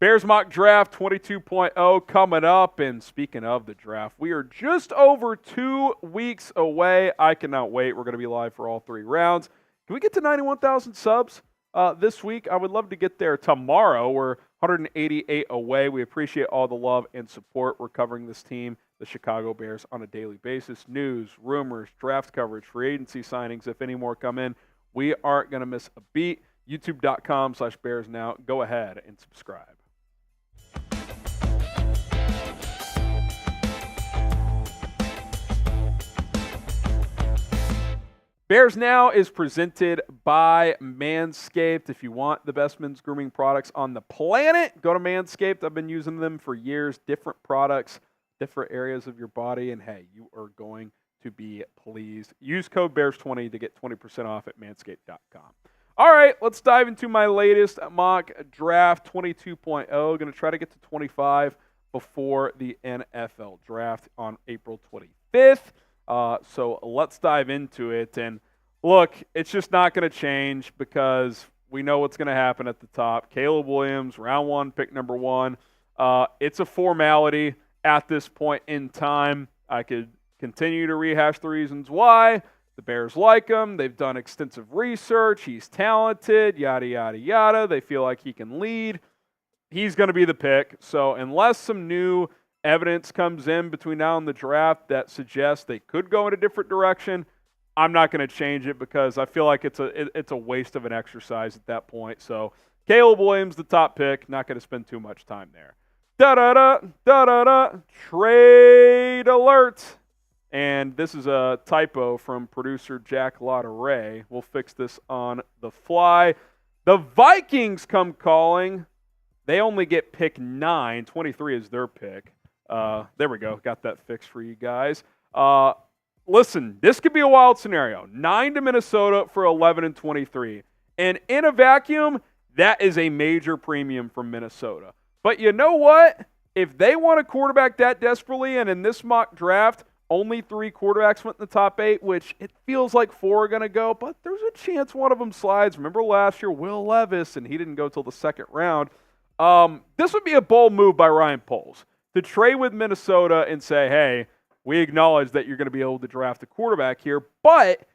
Bears Mock Draft 22.0 coming up. And speaking of the draft, we are just over 2 weeks away. I cannot wait. We're going to be live for all 3 rounds. Can we get to 91,000 subs this week? I would love to get there tomorrow. We're 188 away. We appreciate all the love and support. We're covering this team, the Chicago Bears, on a daily basis. News, rumors, draft coverage, free agency signings, if any more come in. We aren't going to miss a beat. YouTube.com/BearsNow. Go ahead and subscribe. Bears Now is presented by Manscaped. If you want the best men's grooming products on the planet, go to Manscaped. I've been using them for years. Different products, different areas of your body, and hey, you are going to be pleased. Use code BEARS20 to get 20% off at manscaped.com. All right, let's dive into my latest mock draft 22.0. Going to try to get to 25 before the NFL draft on April 25th. So let's dive into it. And look, it's just not going to change because we know what's going to happen at the top. Caleb Williams, round 1, pick number 1. It's a formality at this point in time. I could continue to rehash the reasons why. The Bears like him. They've done extensive research. He's talented, yada, yada, yada. They feel like he can lead. He's going to be the pick. So unless some new evidence comes in between now and the draft that suggests they could go in a different direction, I'm not going to change it because I feel like it's a waste of an exercise at that point. So Caleb Williams, the top pick, not going to spend too much time there. Da-da-da, trade alert. And this is a typo from producer Jack Lotteray. We'll fix this on the fly. The Vikings come calling. They only get pick 9. 23 is their pick. There we go. Got that fixed for you guys. Listen, this could be a wild scenario. 9 to Minnesota for 11 and 23. And in a vacuum, that is a major premium from Minnesota. But you know what? If they want a quarterback that desperately, and in this mock draft, only 3 quarterbacks went in the top 8, which it feels like 4 are going to go, but there's a chance one of them slides. Remember last year, Will Levis, and he didn't go till the second round. This would be a bold move by Ryan Poles to trade with Minnesota and say, hey, we acknowledge that you're going to be able to draft a quarterback here, but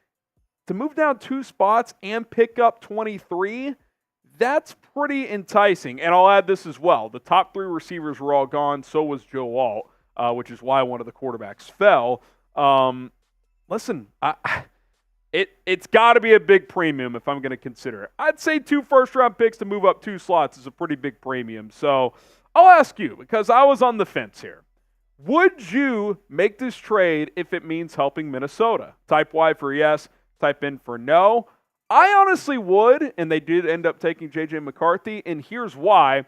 to move down 2 spots and pick up 23, that's pretty enticing. And I'll add this as well. The top 3 receivers were all gone. So was Joe Alt, which is why one of the quarterbacks fell. Listen, it's got to be a big premium if I'm going to consider it. I'd say 2 first-round picks to move up 2 slots is a pretty big premium. So I'll ask you, because I was on the fence here. Would you make this trade if it means helping Minnesota? Type Y for yes, type N for no. I honestly would, and they did end up taking JJ McCarthy, and here's why.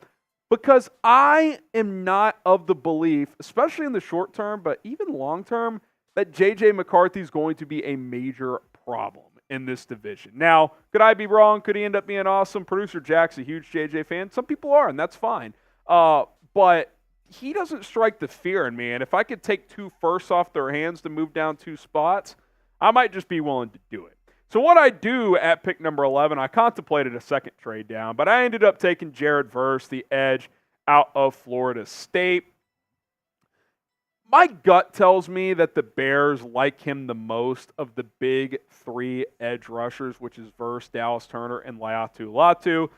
Because I am not of the belief, especially in the short term, but even long term, that JJ McCarthy is going to be a major problem in this division. Now, could I be wrong? Could he end up being awesome? Producer Jack's a huge JJ fan. Some people are, and that's fine. But he doesn't strike the fear in me, and if I could take 2 firsts off their hands to move down 2 spots, I might just be willing to do it. So what I do at pick number 11, I contemplated a second trade down, but I ended up taking Jared Verse, the edge, out of Florida State. My gut tells me that the Bears like him the most of the big 3 edge rushers, which is Verse, Dallas Turner, and Laiatu Latu.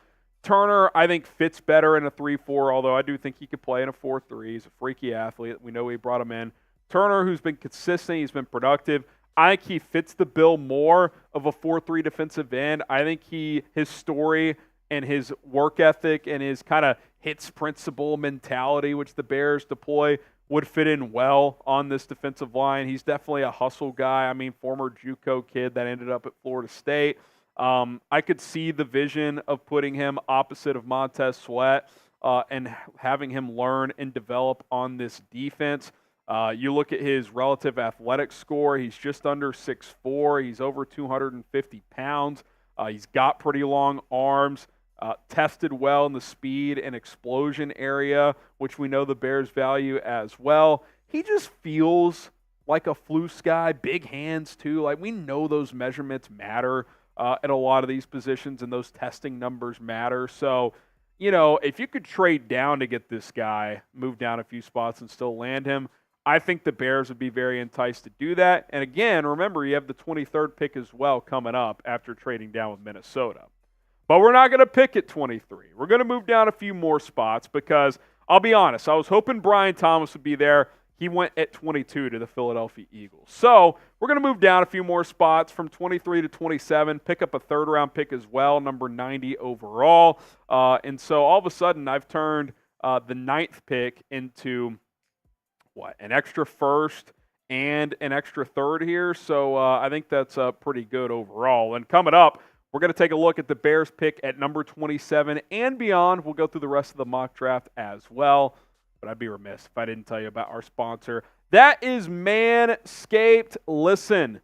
Turner, I think, fits better in a 3-4, although I do think he could play in a 4-3. He's a freaky athlete. We know we brought him in. Turner, who's been consistent, he's been productive. I think he fits the bill more of a 4-3 defensive end. I think his story and his work ethic and his kind of hits principle mentality, which the Bears deploy, would fit in well on this defensive line. He's definitely a hustle guy. I mean, former JUCO kid that ended up at Florida State. I could see the vision of putting him opposite of Montez Sweat and having him learn and develop on this defense. You look at his relative athletic score. He's just under 6'4". He's over 250 pounds. He's got pretty long arms. Tested well in the speed and explosion area, which we know the Bears value as well. He just feels like a Flus guy. Big hands, too. Like, we know those measurements matter at a lot of these positions, and those testing numbers matter. So, if you could trade down to get this guy, move down a few spots and still land him, I think the Bears would be very enticed to do that. And again, remember, you have the 23rd pick as well coming up after trading down with Minnesota. But we're not going to pick at 23. We're going to move down a few more spots because, I'll be honest, I was hoping Brian Thomas would be there. He went at 22 to the Philadelphia Eagles. So we're going to move down a few more spots from 23 to 27, pick up a third-round pick as well, number 90 overall. And so all of a sudden, I've turned the 9th pick into, an extra first and an extra third here. So I think that's pretty good overall. And coming up, we're going to take a look at the Bears pick at number 27 and beyond. We'll go through the rest of the mock draft as well. But I'd be remiss if I didn't tell you about our sponsor. That is Manscaped. Listen,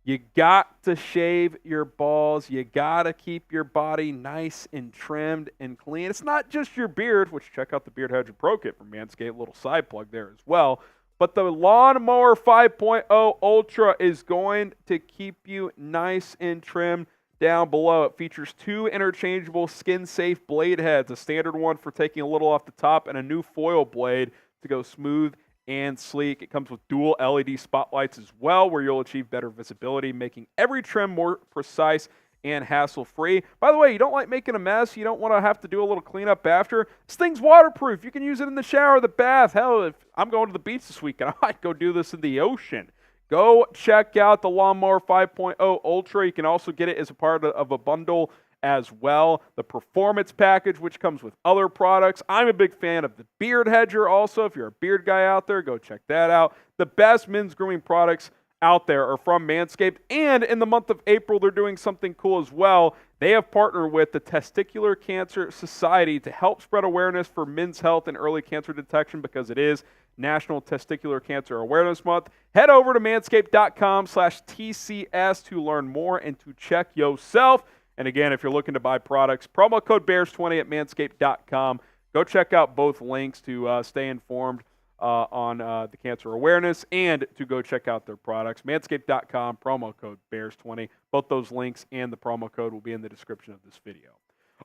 you got to shave your balls. You got to keep your body nice and trimmed and clean. It's not just your beard, which check out the Beard Hedger Pro Kit from Manscaped. Little side plug there as well. But the Lawnmower 5.0 Ultra is going to keep you nice and trimmed. Down below, it features 2 interchangeable skin-safe blade heads, a standard one for taking a little off the top, and a new foil blade to go smooth and sleek. It comes with dual LED spotlights as well, where you'll achieve better visibility, making every trim more precise and hassle-free. By the way, you don't like making a mess, you don't want to have to do a little cleanup after. This thing's waterproof. You can use it in the shower, the bath. Hell, if I'm going to the beach this weekend, I might go do this in the ocean. Go check out the Lawnmower 5.0 Ultra. You can also get it as a part of a bundle as well. The Performance Package, which comes with other products. I'm a big fan of the Beard Hedger also. If you're a beard guy out there, go check that out. The best men's grooming products out there are from Manscaped. And in the month of April, they're doing something cool as well. They have partnered with the Testicular Cancer Society to help spread awareness for men's health and early cancer detection because it is National Testicular Cancer Awareness Month. Head over to manscaped.com/TCS to learn more and to check yourself. And again, if you're looking to buy products, promo code BEARS20 at manscaped.com. Go check out both links to stay informed on the cancer awareness and to go check out their products. Manscaped.com, promo code BEARS20. Both those links and the promo code will be in the description of this video.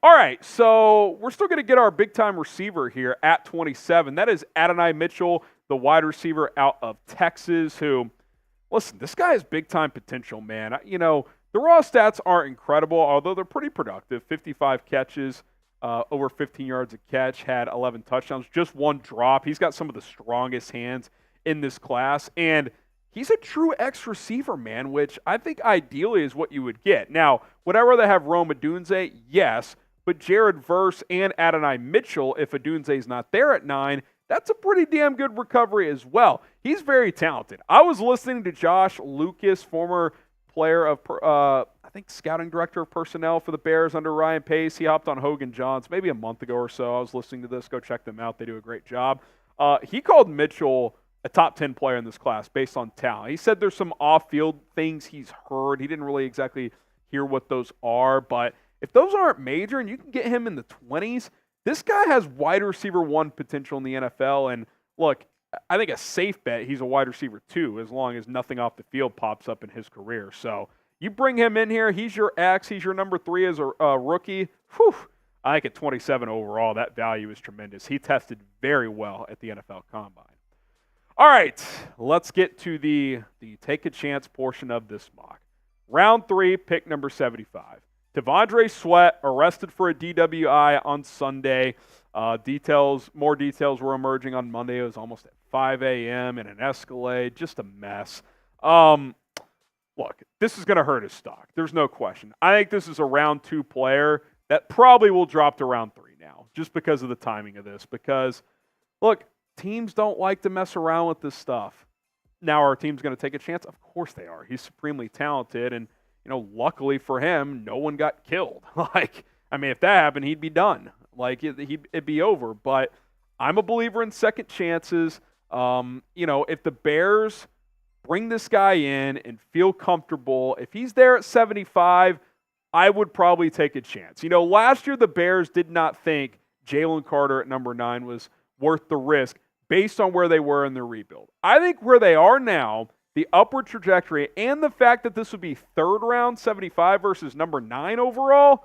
All right, so we're still going to get our big-time receiver here at 27. That is Adonai Mitchell, the wide receiver out of Texas, who, listen, this guy has big-time potential, man. The raw stats aren't incredible, although they're pretty productive. 55 catches, over 15 yards a catch, had 11 touchdowns, just 1 drop. He's got some of the strongest hands in this class, and he's a true X receiver, man, which I think ideally is what you would get. Now, would I rather have Rome Odunze? Yes. But Jared Verse and Adonai Mitchell, if Odunze's not there at 9, that's a pretty damn good recovery as well. He's very talented. I was listening to Josh Lucas, former player of, I think, scouting director of personnel for the Bears under Ryan Pace. He hopped on Hogan Johns maybe a month ago or so. I was listening to this. Go check them out. They do a great job. He called Mitchell a top 10 player in this class based on talent. He said there's some off-field things he's heard. He didn't really exactly hear what those are, but if those aren't major and you can get him in the 20s, this guy has wide receiver 1 potential in the NFL. And look, I think a safe bet, he's a wide receiver 2 as long as nothing off the field pops up in his career. So you bring him in here, he's your X, he's your number 3 as a rookie. Whew, I think at 27 overall, that value is tremendous. He tested very well at the NFL Combine. All right, let's get to the take a chance portion of this mock. Round 3, pick number 75. Devondre Sweat arrested for a DWI on Sunday. More details were emerging on Monday. It was almost at 5 a.m. in an Escalade. Just a mess. Look, this is going to hurt his stock. There's no question. I think this is a round 2 player that probably will drop to round 3 now, just because of the timing of this. Because, look, teams don't like to mess around with this stuff. Now, are teams going to take a chance? Of course they are. He's supremely talented, and luckily for him, no one got killed. If that happened, he'd be done. It'd be over. But I'm a believer in second chances. If the Bears bring this guy in and feel comfortable, if he's there at 75, I would probably take a chance. Last year the Bears did not think Jalen Carter at number 9 was worth the risk based on where they were in their rebuild. I think where they are now, the upward trajectory, and the fact that this would be 3rd round 75 versus number 9 overall,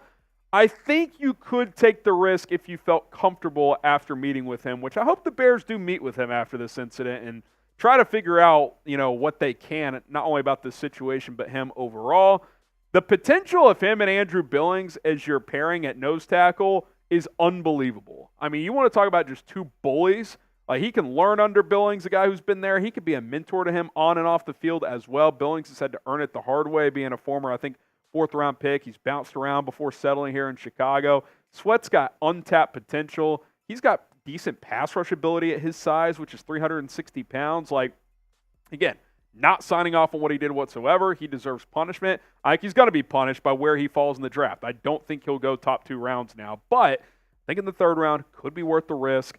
I think you could take the risk if you felt comfortable after meeting with him, which I hope the Bears do meet with him after this incident and try to figure out, what they can, not only about this situation, but him overall. The potential of him and Andrew Billings as your pairing at nose tackle is unbelievable. I mean, you want to talk about just two bullies. He can learn under Billings, a guy who's been there. He could be a mentor to him on and off the field as well. Billings has had to earn it the hard way, being a former, I think, fourth-round pick. He's bounced around before settling here in Chicago. Sweat's got untapped potential. He's got decent pass rush ability at his size, which is 360 pounds. Again, not signing off on what he did whatsoever. He deserves punishment. I think he's going to be punished by where he falls in the draft. I don't think he'll go top 2 rounds now, but I think in the 3rd round could be worth the risk.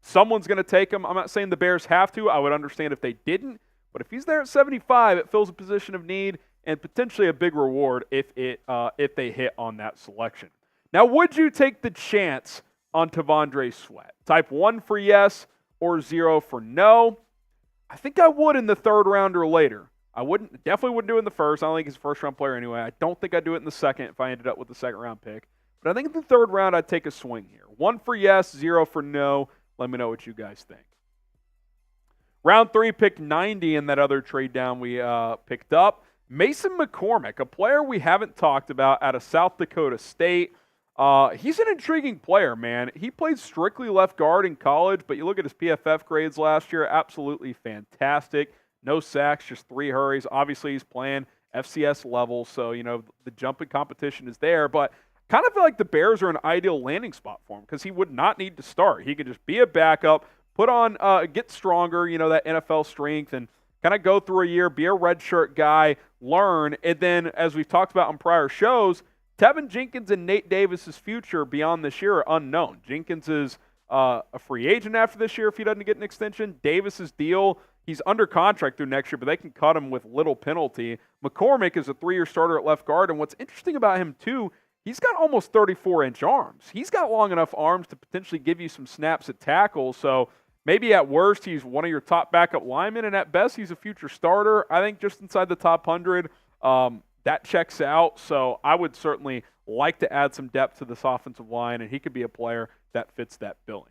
Someone's going to take him. I'm not saying the Bears have to. I would understand if they didn't, but if he's there at 75, it fills a position of need and potentially a big reward if they hit on that selection. Now, would you take the chance on T'Vondre Sweat? Type 1 for yes or 0 for no. I think I would in the 3rd round or later. Definitely wouldn't do it in the 1st. I don't think he's a first-round player anyway. I don't think I'd do it in the 2nd if I ended up with the 2nd-round pick. But I think in the 3rd round, I'd take a swing here. 1 for yes, 0 for no. Let me know what you guys think. Round 3, pick 90 in that other trade down we picked up. Mason McCormick, a player we haven't talked about out of South Dakota State. He's an intriguing player, man. He played strictly left guard in college, but you look at his PFF grades last year, absolutely fantastic. No sacks, just 3 hurries. Obviously, he's playing FCS level, so, the jumping competition is there. But kind of feel like the Bears are an ideal landing spot for him because he would not need to start. He could just be a backup, get stronger, that NFL strength, and kind of go through a year, be a redshirt guy, learn, and then, as we've talked about on prior shows, Tevin Jenkins and Nate Davis's future beyond this year are unknown. Jenkins is a free agent after this year if he doesn't get an extension. Davis's deal, he's under contract through next year, but they can cut him with little penalty. McCormick is a 3-year starter at left guard, and what's interesting about him, too, he's got almost 34-inch arms. He's got long enough arms to potentially give you some snaps at tackle, so maybe at worst, he's one of your top backup linemen, and at best, he's a future starter. I think just inside the top 100, that checks out. So I would certainly like to add some depth to this offensive line, and he could be a player that fits that billing.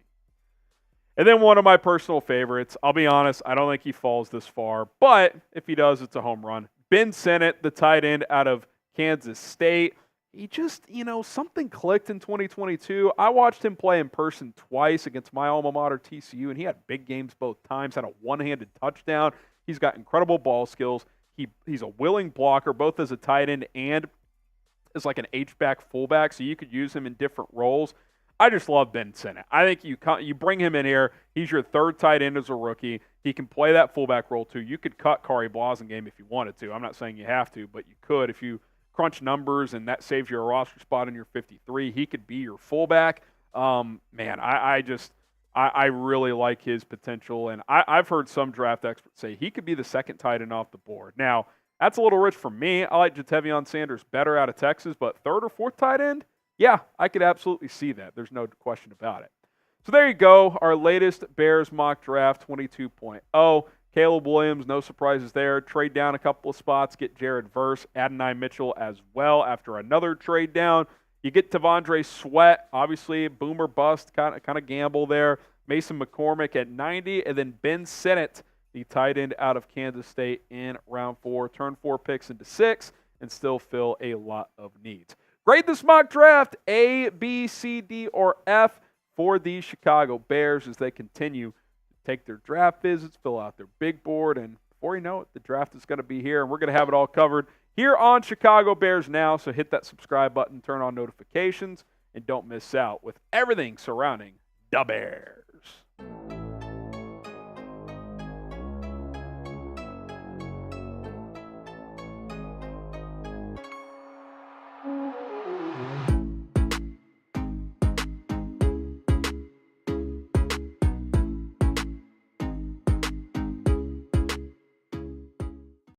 And then one of my personal favorites, I'll be honest, I don't think he falls this far, but if he does, it's a home run. Ben Sinnott, the tight end out of Kansas State. He just, something clicked in 2022. I watched him play in person twice against my alma mater, TCU, and he had big games both times, had a one-handed touchdown. He's got incredible ball skills. He's a willing blocker, both as a tight end and as like an H-back fullback, so you could use him in different roles. I just love Ben Sinnott. I think you bring him in here. He's your 3rd tight end as a rookie. He can play that fullback role, too. You could cut Kari Blasingame if you wanted to. I'm not saying you have to, but you could if you crunch numbers, and that saves you a roster spot in your 53. He could be your fullback. I really like his potential, and I've heard some draft experts say he could be the 2nd tight end off the board. Now, that's a little rich for me. I like Jatavion Sanders better out of Texas, but 3rd or 4th tight end, yeah, I could absolutely see that. There's no question about it. So there you go, our latest Bears mock draft 22.0. Caleb Williams, no surprises there. Trade down a couple of spots, get Jared Verse, Adonai Mitchell as well after another trade down. You get T'Vondre Sweat, obviously boom or bust, kind of gamble there. Mason McCormick at 90, and then Ben Sinnott, the tight end out of Kansas State in round 4. Turn 4 picks into 6 and still fill a lot of needs. Grade this mock draft A, B, C, D, or F for the Chicago Bears as they continue to take their draft visits, fill out their big board, and before you know it, the draft is going to be here, and we're going to have it all covered here on Chicago Bears Now. So hit that subscribe button, turn on notifications, and don't miss out with everything surrounding the Bears.